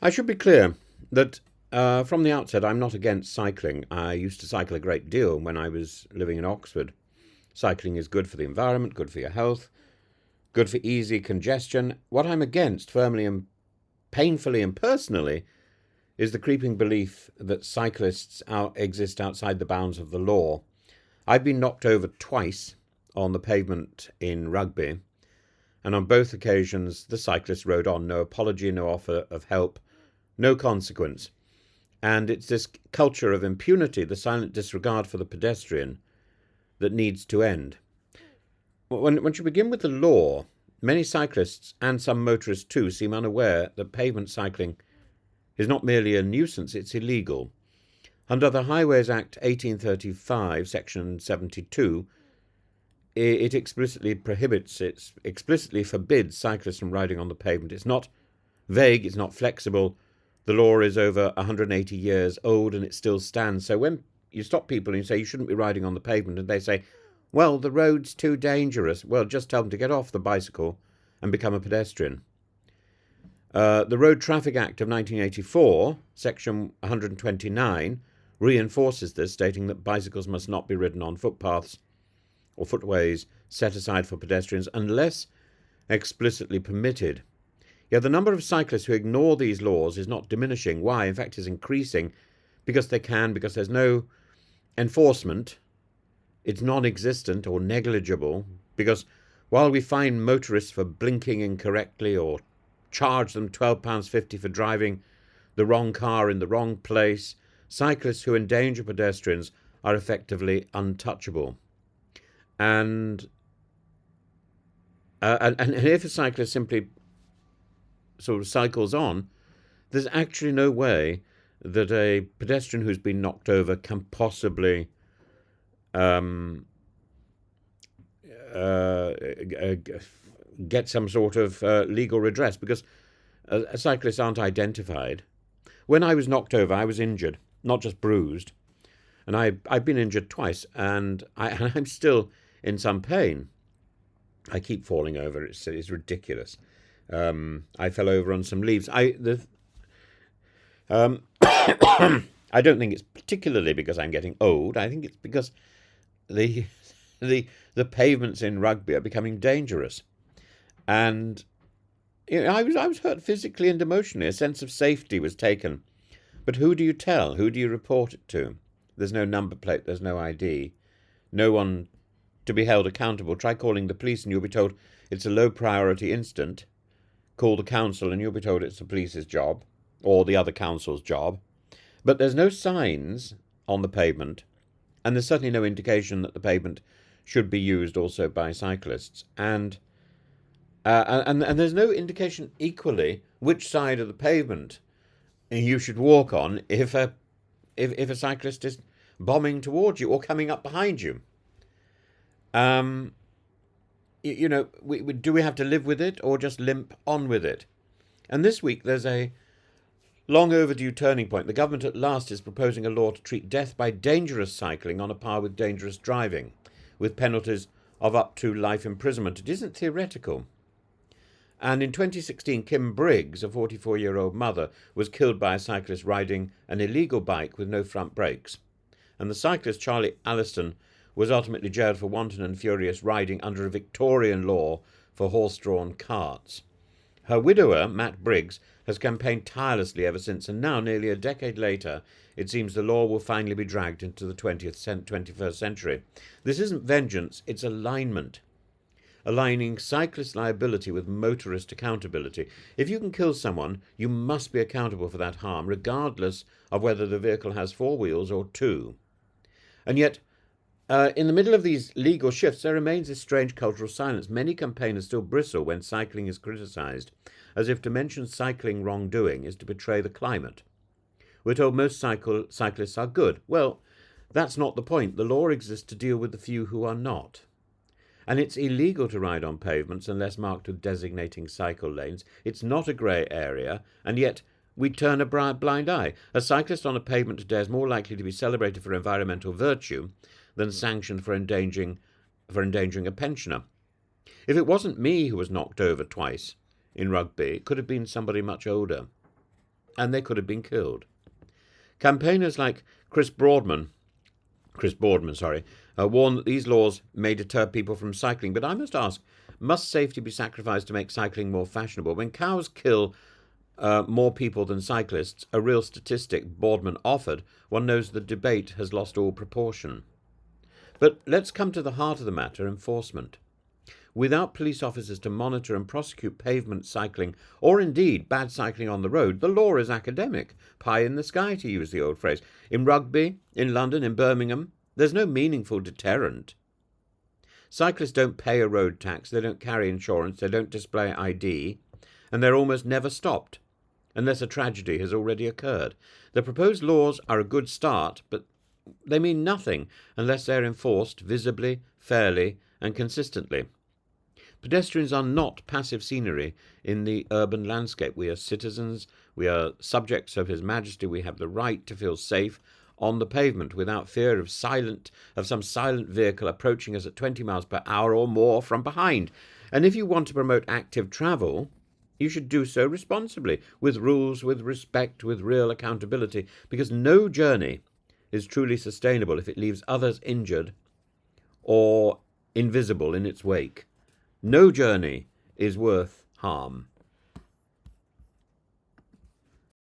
I should be clear that from the outset, I'm not against cycling. I used to cycle a great deal when I was living in Oxford. Cycling is good for the environment, good for your health, good for easy congestion. What I'm against, firmly and painfully and personally, is the creeping belief that cyclists exist outside the bounds of the law. I've been knocked over twice on the pavement in Rugby, and on both occasions the cyclist rode on, no apology, no offer of help, no consequence. And it's this culture of impunity, the silent disregard for the pedestrian, that needs to end. Once you begin with the law, many cyclists, and some motorists too, seem unaware that pavement cycling is not merely a nuisance, it's illegal. Under the Highways Act 1835, Section 72, it explicitly forbids cyclists from riding on the pavement. It's not vague, it's not flexible. The law is over 180 years old and it still stands. So when you stop people and you say you shouldn't be riding on the pavement, and they say, well, the road's too dangerous, well, just tell them to get off the bicycle and become a pedestrian. The Road Traffic Act of 1984, Section 129, reinforces this, stating that bicycles must not be ridden on footpaths or footways set aside for pedestrians unless explicitly permitted. Yet the number of cyclists who ignore these laws is not diminishing. Why? In fact, is increasing because they can, because there's no enforcement. It's non-existent or negligible, because while we fine motorists for blinking incorrectly or charge them £12.50 for driving the wrong car in the wrong place, cyclists who endanger pedestrians are effectively untouchable. And if a cyclist simply sort of cycles on, there's actually no way that a pedestrian who's been knocked over can possibly get some sort of legal redress, because cyclists aren't identified. When I was knocked over, I was injured, not just bruised, and I've been injured twice, and I'm still in some pain. I keep falling over. It's ridiculous. I fell over on some leaves. I don't think it's particularly because I'm getting old. I think it's because the pavements in Rugby are becoming dangerous, and I was hurt physically and emotionally. A sense of safety was taken, but who do you tell? Who do you report it to? There's no number plate. There's no ID. No one to be held accountable. Try calling the police, and you'll be told it's a low priority incident. Call the council, and you'll be told it's the police's job or the other council's job. But there's no signs on the pavement, and there's certainly no indication that the pavement should be used also by cyclists. And there's no indication equally which side of the pavement you should walk on if a cyclist is bombing towards you or coming up behind you. Do we have to live with it or just limp on with it? And this week there's a long overdue turning point. The government at last is proposing a law to treat death by dangerous cycling on a par with dangerous driving, with penalties of up to life imprisonment. It isn't theoretical. And in 2016, Kim Briggs, a 44-year-old mother, was killed by a cyclist riding an illegal bike with no front brakes. And the cyclist, Charlie Alliston, was ultimately jailed for wanton and furious riding under a Victorian law for horse-drawn carts. Her widower, Matt Briggs, has campaigned tirelessly ever since, and now, nearly a decade later, it seems the law will finally be dragged into the 21st century. This isn't vengeance, it's alignment. Aligning cyclist liability with motorist accountability. If you can kill someone, you must be accountable for that harm, regardless of whether the vehicle has four wheels or two. And yet, in the middle of these legal shifts, there remains this strange cultural silence. Many campaigners still bristle when cycling is criticised, as if to mention cycling wrongdoing is to betray the climate. We're told most cyclists are good. Well, that's not the point. The law exists to deal with the few who are not. And it's illegal to ride on pavements unless marked with designating cycle lanes. It's not a grey area, and yet we turn a blind eye. A cyclist on a pavement today is more likely to be celebrated for environmental virtue than sanctioned for endangering a pensioner. If it wasn't me who was knocked over twice in Rugby, it could have been somebody much older. and they could have been killed. Campaigners like Chris Boardman, warn that these laws may deter people from cycling. But I must ask, must safety be sacrificed to make cycling more fashionable? When cows kill more people than cyclists, a real statistic Boardman offered, one knows the debate has lost all proportion. But let's come to the heart of the matter, enforcement. Without police officers to monitor and prosecute pavement cycling, or indeed bad cycling on the road, the law is academic, pie in the sky, to use the old phrase. In Rugby, in London, in Birmingham, there's no meaningful deterrent. Cyclists don't pay a road tax, they don't carry insurance, they don't display ID, and they're almost never stopped, unless a tragedy has already occurred. The proposed laws are a good start, but they mean nothing unless they're enforced visibly, fairly, and consistently. Pedestrians are not passive scenery in the urban landscape. We are citizens, we are subjects of His Majesty, we have the right to feel safe on the pavement without fear of some silent vehicle approaching us at 20 miles per hour or more from behind. And if you want to promote active travel, you should do so responsibly, with rules, with respect, with real accountability, because no journey is truly sustainable if it leaves others injured or invisible in its wake. No journey is worth harm.